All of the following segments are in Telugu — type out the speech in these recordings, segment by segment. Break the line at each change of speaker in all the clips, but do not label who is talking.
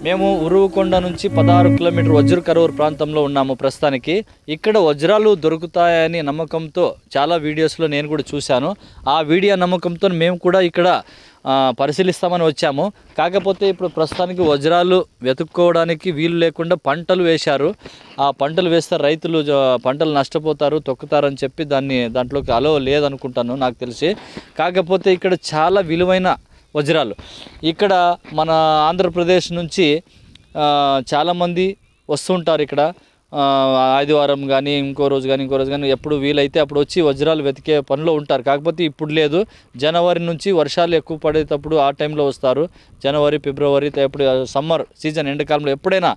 మేము ఉరువకొండ నుంచి 16 కిలోమీటర్ వజ్ర కరూర్ ప్రాంతంలో ఉన్నాము ప్రస్తుతానికి. ఇక్కడ వజ్రాలు దొరుకుతాయని నమ్మకంతో చాలా వీడియోస్లో నేను కూడా చూశాను. ఆ వీడియో నమ్మకంతో మేము కూడా ఇక్కడ పరిశీలిస్తామని వచ్చాము. కాకపోతే ఇప్పుడు ప్రస్తుతానికి వజ్రాలు వెతుక్కోవడానికి వీలు లేకుండా పంటలు వేశారు. ఆ పంటలు వేస్తే రైతులు పంటలు నష్టపోతారు, తొక్కుతారని చెప్పి దాంట్లోకి అలో లేదనుకుంటాను నాకు తెలిసి. కాకపోతే ఇక్కడ చాలా విలువైన వజ్రాలు ఇక్కడ మన ఆంధ్రప్రదేశ్ నుంచి చాలామంది వస్తుంటారు. ఇక్కడ ఆదివారం కానీ ఇంకో రోజు కానీ ఎప్పుడు వీలైతే అప్పుడు వచ్చి వజ్రాలు వెతికే పనిలో ఉంటారు. కాకపోతే ఇప్పుడు లేదు. జనవరి నుంచి వర్షాలు ఎక్కువ పడేటప్పుడు ఆ టైంలో వస్తారు. జనవరి, ఫిబ్రవరి, ఎప్పుడు సమ్మర్ సీజన్ ఎండాకాలంలో ఎప్పుడైనా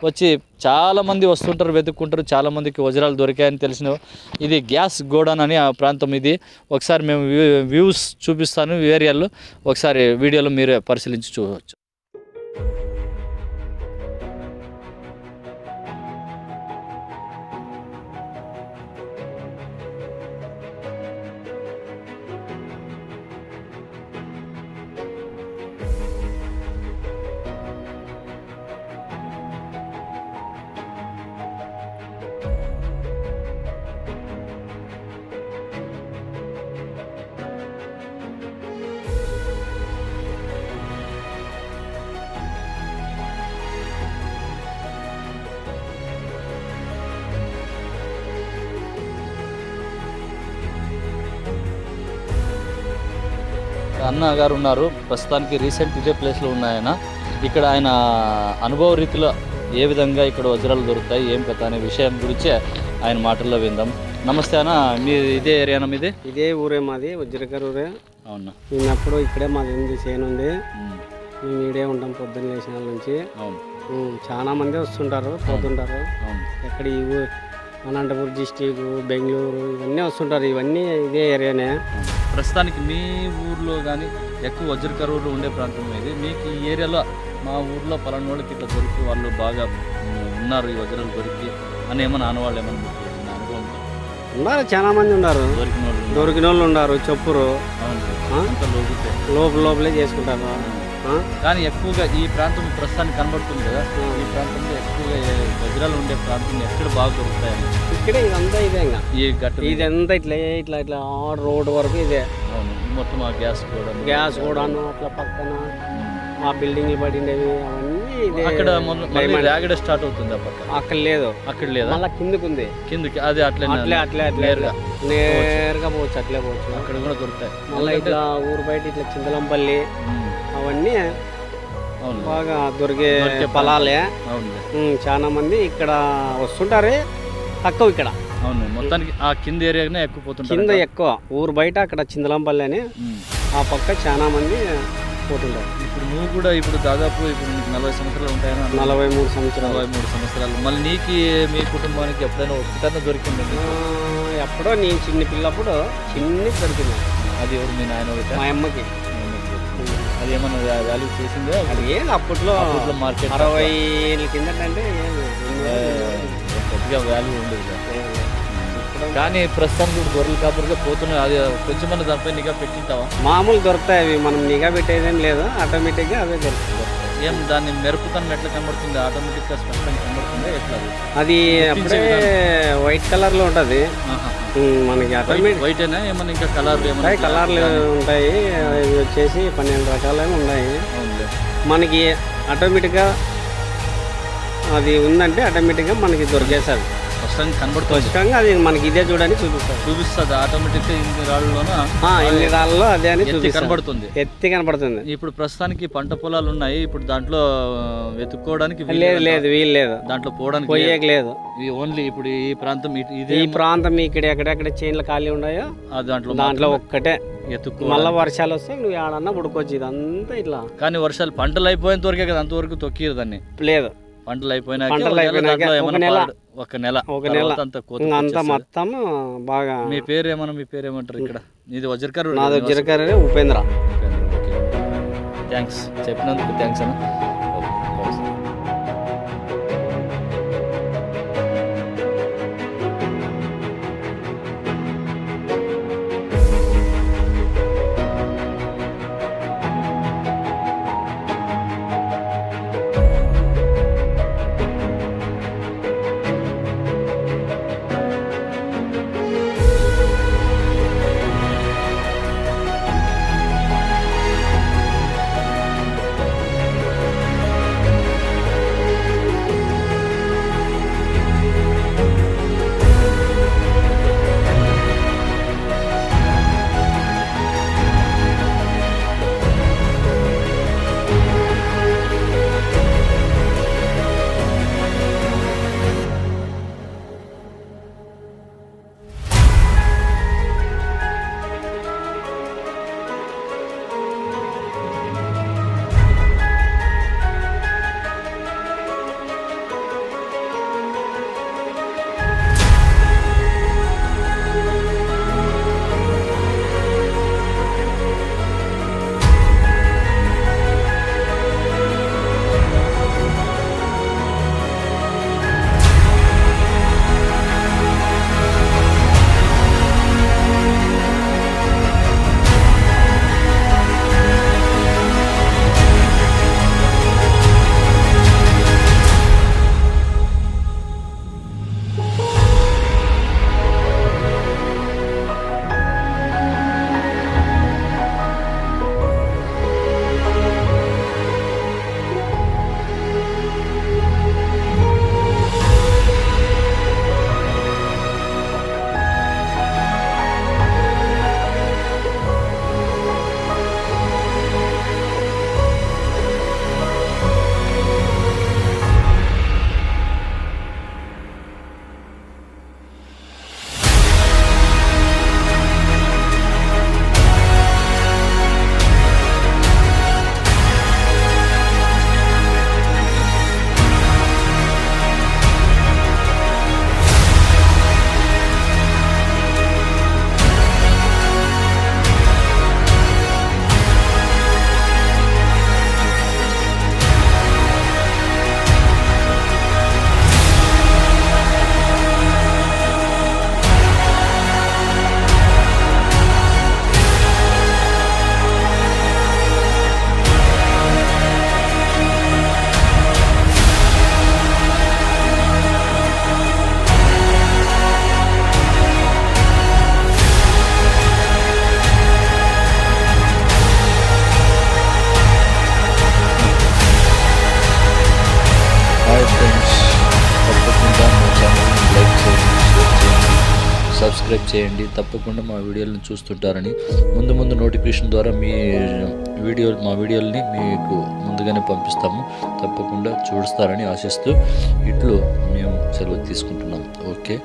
వచ్చి చాలామంది వస్తుంటారు, వెతుక్కుంటారు. చాలామందికి వజ్రాలు దొరికాయని తెలిసిన. ఇది గ్యాస్ గోడౌన్ అని ఆ ప్రాంతం ఇది. ఒకసారి మేము వ్యూస్ చూపిస్తాను ఏరియాలో. ఒకసారి వీడియోలో మీరే పరిశీలించి చూడవచ్చు. అన్న గారు ఉన్నారు ప్రస్తుతానికి. రీసెంట్ ఇదే ప్లేస్లో ఉన్నాయన. ఇక్కడ ఆయన అనుభవ రీతిలో ఏ విధంగా ఇక్కడ వజ్రాలు దొరుకుతాయి, ఏం కథ అనే విషయం గురించి ఆయన మాటల్లో విందాం. నమస్తే అన్న, మీ ఇదే ఏరియానా? మీది
ఇదే ఊరే మాది, వజ్రకరూరే.
అవునా?
నేనప్పుడు ఇక్కడే మాది ఉంది, చేను ఉంది. మేము ఇడే ఉంటాం పొద్దున్న లేచిన నుంచి. చాలా మంది వస్తుంటారు, పోతుంటారు. ఎక్కడ ఈ ఊరు అనంతపురం డిస్టిక్, బెంగళూరు ఇవన్నీ వస్తుంటారు. ఇవన్నీ ఇదే ఏరియానే.
ప్రస్తుతానికి మీ ఊర్లో కానీ ఎక్కువ వజ్ర కరూరు ఉండే ప్రాంతం ఇది. మీకు ఈ ఏరియాలో మా ఊర్లో పలానా వాళ్ళకి ఇట్లా దొరికి వాళ్ళు బాగా ఉన్నారు, ఈ వజ్రాలు దొరికి అని ఏమన్నా ఆనవాళ్ళు ఏమన్నా అనుభవం
ఉన్నారు? చాలా మంది ఉన్నారు, దొరికిన వాళ్ళు ఉన్నారు. చెప్పురు లోపలే చేసుకుంటారు.
కానీ ఎక్కువగా ఈ ప్రాంతం ప్రస్తుతానికి కనబడుతుంది కదా, ఈ ప్రాంతంలో ఎక్కువగా వజ్రాలు ఉండే ప్రాంతం ఎక్కడ బాగా దొరుకుతాయని?
ఇక్కడే ఇదంతా ఇదే ఇంకా
ఈ గట్టు
ఇదంతా ఇట్లా ఇట్లా ఇట్లా రోడ్ వరకు ఇదే.
అవును, మొత్తం ఆ గ్యాస్ కూడా
అట్లా పక్కన ఆ బిల్డింగ్లు పడిండేవి అవన్నీ ఇదే.
అక్కడ మళ్ళీ రాగడ స్టార్ట్ అవుతుంది ఆ పక్క.
అక్కడ లేదు,
అక్కడ లేదా?
మళ్ళీ కిందకు ఉంది.
కిందకి అది అట్లే
నేరుగా పోవచ్చు, అట్లే పోవచ్చు.
అక్కడ కూడా దొరుకుతాయి.
మళ్ళీ ఇట్లా ఊరు బయట ఇట్లా చింతలంపల్లి అవన్నీ
అవును
బాగా దొరికే పొలాలే.
అవును,
చాలా మంది ఇక్కడ వస్తుంటారే, తక్కువ ఇక్కడ.
అవును, మొత్తానికి ఆ కింద ఏరియానే ఎక్కువ పోతుంటారు.
కింద ఎక్కువ, ఊరు బయట అక్కడ చింతలంపల్లి అని ఆ పక్క చాలా మంది పోతుంటారు.
ఇప్పుడు నువ్వు కూడా ఇప్పుడు దాదాపు ఇప్పుడు నీకు 40 సంవత్సరాలు ఉంటాయని
43 సంవత్సరాలు.
43 సంవత్సరాలు. మళ్ళీ నీకు మీ కుటుంబానికి ఎప్పుడైనా ఒక్కటన్నా దొరికింది?
ఎప్పుడో నేను చిన్న పిల్లప్పుడు దొరికింది.
అది ఎవరు? మీ నాయన ఒకటి?
మా అమ్మకి.
అది ఏమన్నా వాల్యూ చేసిందే?
అది ఏం అప్పట్లో
మార్కెట్
60 ఏళ్ళ కిందట అంటే
కొద్దిగా వాల్యూ ఉండేది కదా. కానీ ప్రస్తుతానికి ఇప్పుడు గొర్రెలు కాపురుగా పోతున్నాయి. అది కొంచెమన్నా దానిపై నిఘా పెట్టింటావా?
మామూలు దొరుకుతాయి అవి, మనం నిఘా పెట్టేదేం లేదు, ఆటోమేటిక్గా అవే దొరుకుతాయి.
ఏం దాన్ని మెరుపుతనం ఎట్లా కనబడుతుంది? ఆటోమేటిక్గా స్పష్టంగా కనబడుతుంది ఎట్లా?
అది అప్పుడే వైట్ కలర్లో ఉంటుంది మనకి. ఆటోమేటిక్
వైట్ అయినా ఏమన్నా ఇంకా కలర్లు ఏమన్నా?
కలర్లు ఉంటాయి, అవి వచ్చేసి 12 రకాలు ఉన్నాయి. మనకి ఆటోమేటిక్గా అది ఉందంటే ఆటోమేటిక్గా మనకి దొరికేస్తుంది,
స్పష్టంగా కనబడుతుంది.
స్పష్టంగా అది మనకి ఇదే చూడని
చూపిస్తుంది ఆటోమేటిక్గా. ఇన్ని రాళ్ళలోనూ
ఇన్ని రాళ్ళలో అదే అని
కనబడుతుంది,
ఎత్తి కనబడుతుంది.
ఇప్పుడు ప్రస్తుతానికి పంట పొలాలు ఉన్నాయి, ఇప్పుడు దాంట్లో వెతుక్కోవడానికి
లేదు వీలు లేదు,
దాంట్లో పోవడానికి
పోయేకి లేదు.
ఓన్లీ ఇప్పుడు ఈ ప్రాంతం
ఈ ప్రాంతం ఇక్కడ ఎక్కడెక్కడ చేన్లు ఖాళీ ఉన్నాయో దాంట్లో ఒక్కటే
ఎత్తుకో.
మళ్ళీ వర్షాలు వస్తే నువ్వు ఏడన్నా ఉడుకోవచ్చు. ఇదంతా ఇట్లా.
కానీ వర్షాలు పంటలు అయిపోయేంత వరకే కదా, అంతవరకు తొక్కిరు దాన్ని.
లేదు,
పంటలు అయిపోయినాక ఒక నెల
అంతా మొత్తం బాగా.
మీ పేరు ఏమన్నా? మీ పేరు ఏమంటారు ఇక్కడ? ఇది వజ్రకర్?
నాది వజ్రకర్ ఉపేంద్ర.
థ్యాంక్స్, చెప్పినందుకు థ్యాంక్స్ అన్న. సబ్స్క్రైబ్ చేయండి. తప్పకుండా మా వీడియోలను చూస్తుంటారని, ముందు ముందు నోటిఫికేషన్ ద్వారా మా వీడియోలని మీకు ముందుగానే పంపిస్తాము. తప్పకుండా చూస్తారని ఆశిస్తూ ఇట్లు మేము సెలవు తీసుకుంటున్నాం. ఓకే.